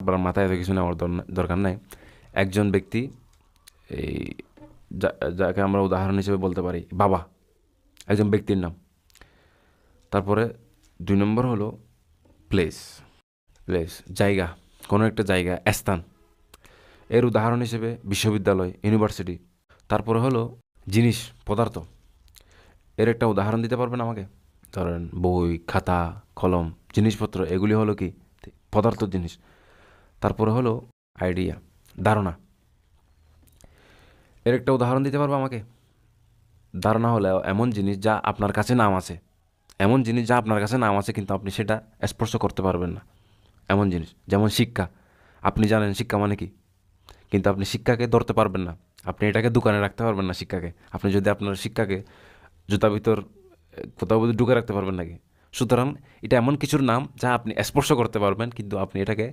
আপনার মাথায় এত কিছু নেওয়ার দরকার নাই। একজন ব্যক্তি, এই যাকে আমরা উদাহরণ হিসেবে বলতে পারি বাবা, একজন ব্যক্তির নাম। তারপরে 2 নম্বর হলো প্লেস। প্লেস জায়গা, কোনো একটা জায়গা, স্থান। এর উদাহরণ হিসেবে বিশ্ববিদ্যালয়, ইউনিভার্সিটি। তারপরে হলো জিনিস, পদার্থ। এর একটা উদাহরণ দিতে পারবেন আমাকে? ধরেন বই, খাতা, কলম, জিনিসপত্র, এগুলি হলো কি পদার্থ, জিনিস। তারপরে হলো আইডিয়া, ধারণা। এর একটা উদাহরণ দিতে পারবো আমাকে? ধারণা হলো এমন জিনিস যা আপনার কাছে নাম আছে, এমন জিনিস যা আপনার কাছে নাম আছে কিন্তু আপনি সেটা স্পর্শ করতে পারবেন না, এমন জিনিস। যেমন শিক্ষা, আপনি জানেন শিক্ষা মানে কি, কিন্তু আপনি শিক্ষাকে ধরতে পারবেন না। আপনি এটাকে দোকানে রাখতে পারবেন না শিক্ষাকে। আপনি যদি আপনার শিক্ষাকে জুতা ভিতর কোথাও ঢুকে রাখতে পারবেন নাকি? সুতরাং এটা এমন কিছুর নাম যা আপনি স্পর্শ করতে পারবেন কিন্তু আপনি এটাকে